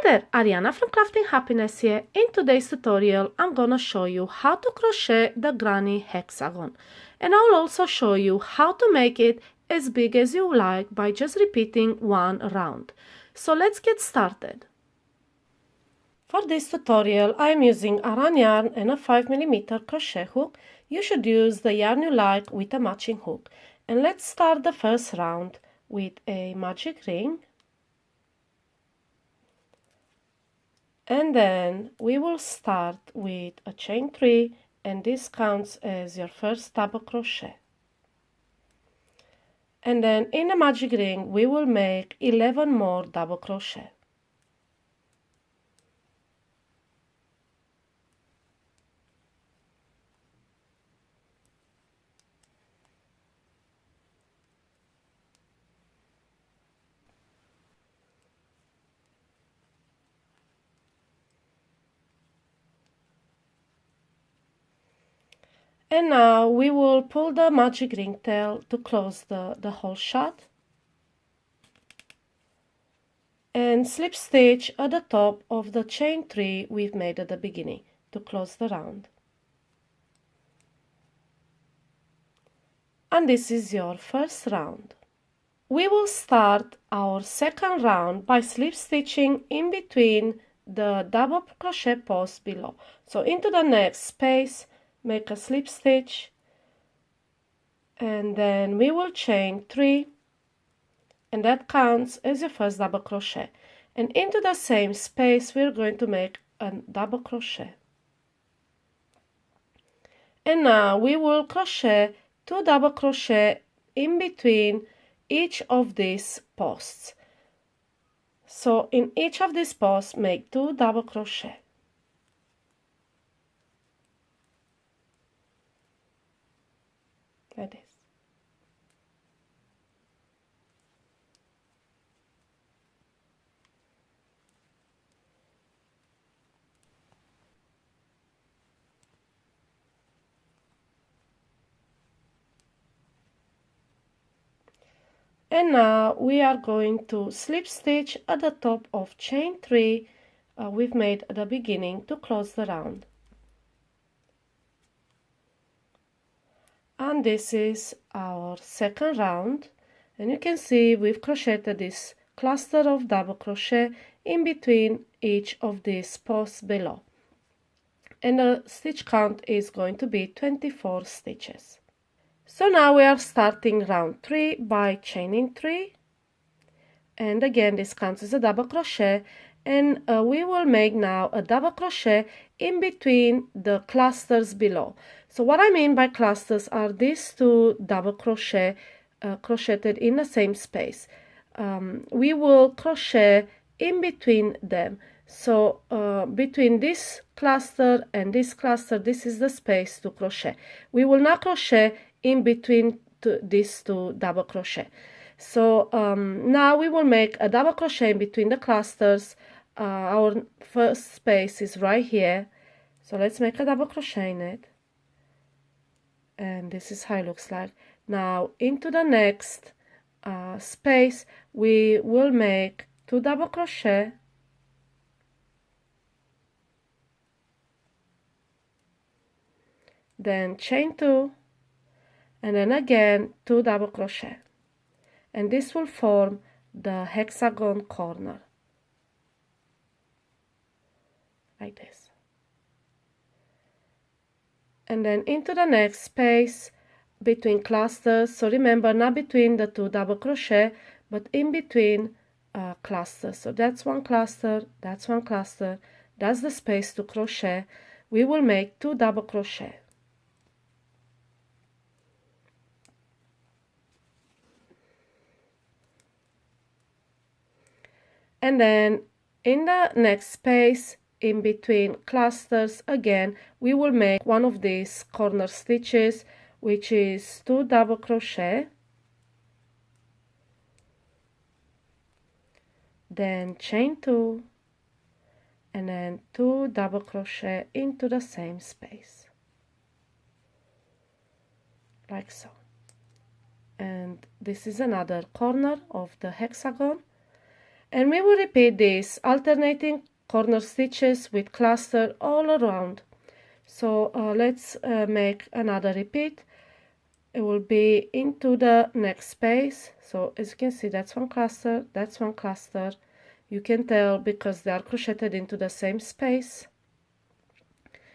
there, Ariana from Crafting Happiness here. In today's tutorial I'm gonna show you how to crochet the granny hexagon, and I'll also show you how to make it as big as you like by just repeating one round. So let's get started. For this tutorial I am using a run yarn and a 5mm crochet hook. You should use the yarn you like with a matching hook. And let's start the first round with a magic ring. And then we will start with a chain 3, and this counts as your first double crochet. And then in a magic ring we will make 11 more double crochet. And now we will pull the magic ring tail to close the hole shut, and slip stitch at the top of the chain 3 we've made at the beginning to close the round. And this is your first round. We will start our second round by slip stitching in between the double crochet posts below. So into the next space, make a slip stitch, and then we will chain 3, and that counts as your first double crochet. And into the same space we're going to make a double crochet. And now we will crochet 2 double crochet in between each of these posts. So in each of these posts make 2 double crochet. Like this. And now we are going to slip stitch at the top of chain 3 we've made at the beginning to close the round. And this is our second round, and you can see we've crocheted this cluster of double crochet in between each of these posts below, and the stitch count is going to be 24 stitches. So now we are starting round 3 by chaining 3, and again this counts as a double crochet, and we will make now a double crochet in between the clusters below. So what I mean by clusters are these 2 double crochet crocheted in the same space. We will crochet in between them. So between this cluster and this cluster, this is the space to crochet. We will not crochet in between these 2 double crochet. So now we will make a double crochet in between the clusters. Our first space is right here, so let's make a double crochet in it, and this is how it looks like. Now into the next space we will make 2 double crochet, then chain 2, and then again 2 double crochet, and this will form the hexagon corner like this. And then into the next space between clusters, so remember, not between the 2 double crochet but in between clusters. So that's one cluster, that's one cluster, that's the space to crochet. We will make 2 double crochet. And then in the next space in between clusters, again we will make one of these corner stitches, which is 2 double crochet, then chain 2, and then 2 double crochet into the same space like so. And this is another corner of the hexagon. And we will repeat this, alternating corner stitches with cluster all around. So let's make another repeat. It will be into the next space. So as you can see, that's one cluster, that's one cluster. You can tell because they are crocheted into the same space.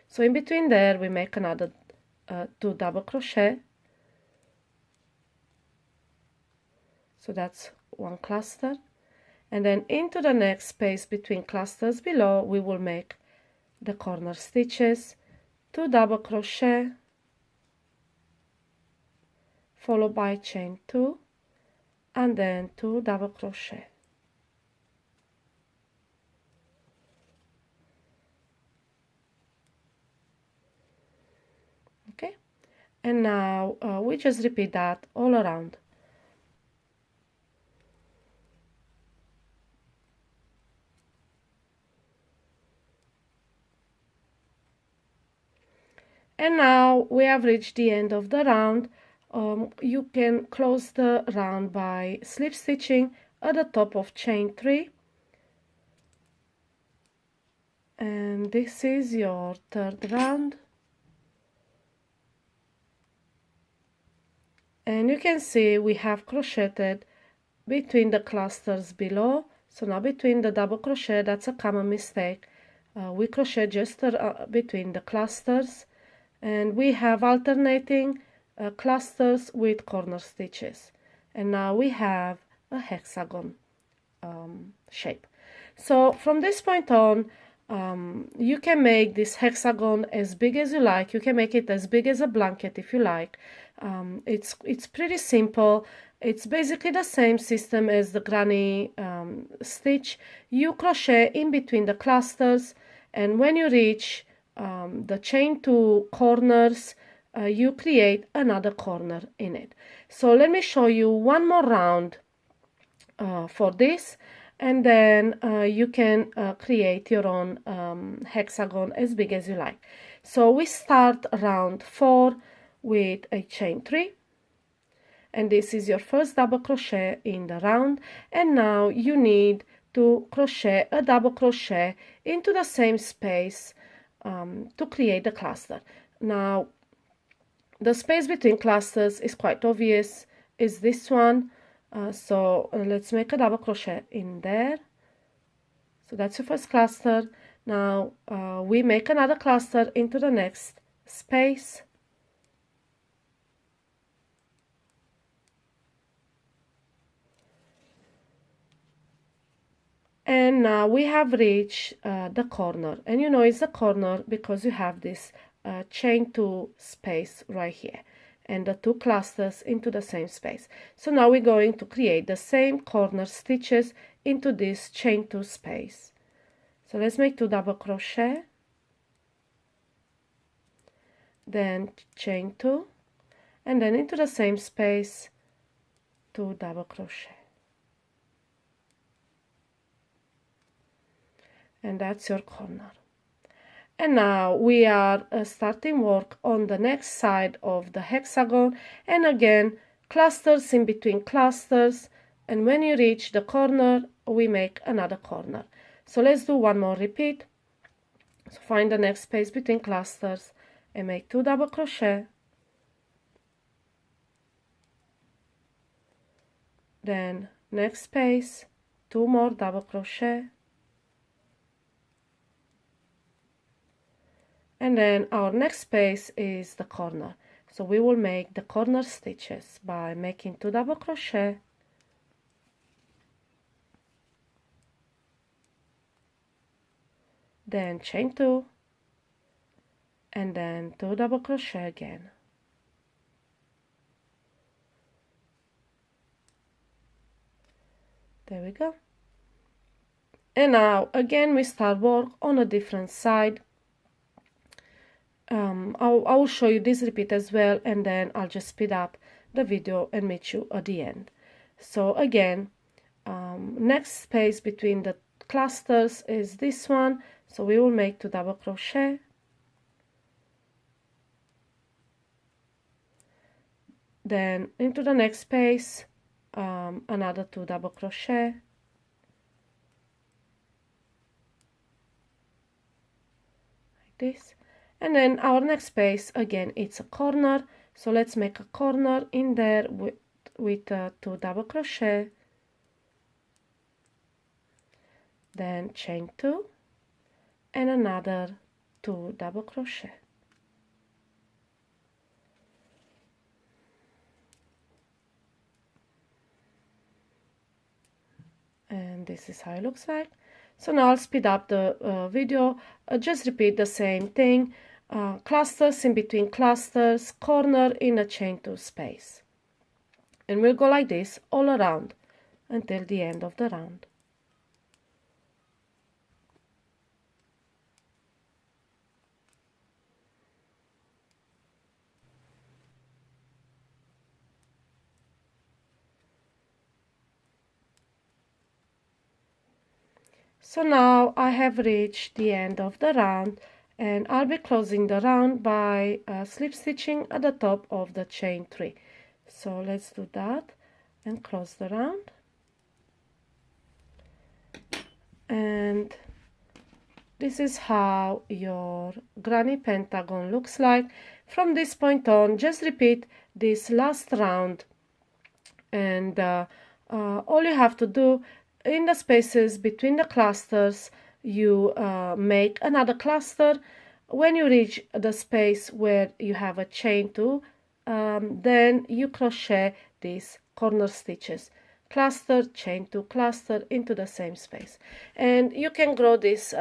So in between there we make another 2 double crochet. So that's one cluster. And then into the next space between clusters below we will make the corner stitches, 2 double crochet, followed by chain 2, and then 2 double crochet. Okay, and now we just repeat that all around. And now we have reached the end of the round. You can close the round by slip stitching at the top of chain 3. And this is your third round. And you can see we have crocheted between the clusters below. So now between the double crochet, that's a common mistake. We crochet just between the clusters, and we have alternating clusters with corner stitches. And now we have a hexagon shape. So from this point on, you can make this hexagon as big as you like. You can make it as big as a blanket if you like. It's pretty simple. It's basically the same system as the granny stitch. You crochet in between the clusters, and when you reach the chain 2 corners, you create another corner in it. So let me show you one more round for this, and then you can create your own hexagon as big as you like. So we start round 4 with a chain 3, and this is your first double crochet in the round, and now you need to crochet a double crochet into the same space to create the cluster. Now the space between clusters is quite obvious, is this one. So let's make a double crochet in there. So that's your first cluster. Now we make another cluster into the next space. And now we have reached the corner, and you know it's the corner because you have this chain 2 space right here, and the 2 clusters into the same space. So now we're going to create the same corner stitches into this chain 2 space. So let's make 2 double crochet, then chain 2, and then into the same space 2 double crochet. And that's your corner. And now we are starting work on the next side of the hexagon, and again clusters in between clusters, and when you reach the corner we make another corner. So let's do one more repeat. So find the next space between clusters and make 2 double crochet, then next space 2 more double crochet, and then our next space is the corner. So we will make the corner stitches by making 2 double crochet, then chain 2, and then 2 double crochet again. There we go. And now again we start work on a different side. I will show you this repeat as well, and then I'll just speed up the video and meet you at the end. So again, next space between the clusters is this one, so we will make 2 double crochet, then into the next space another 2 double crochet, this. And then our next space, again, it's a corner, so let's make a corner in there with 2 double crochet, then chain 2 and another 2 double crochet. And this is how it looks like. So now I'll speed up the video. Just repeat the same thing. Clusters in between clusters, corner in a chain 2 space. And we'll go like this all around until the end of the round. So now I have reached the end of the round, and I'll be closing the round by slip stitching at the top of the chain 3. So let's do that and close the round. And this is how your granny pentagon looks like. From this point on, just repeat this last round, and all you have to do in the spaces between the clusters, you make another cluster. When you reach the space where you have a chain 2, then you crochet these corner stitches, cluster, chain 2, cluster into the same space, and you can grow this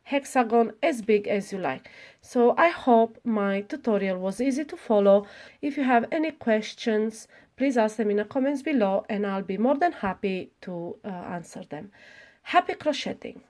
hexagon as big as you like. So I hope my tutorial was easy to follow. If you have any questions, please ask them in the comments below, and I'll be more than happy to answer them. Happy crocheting!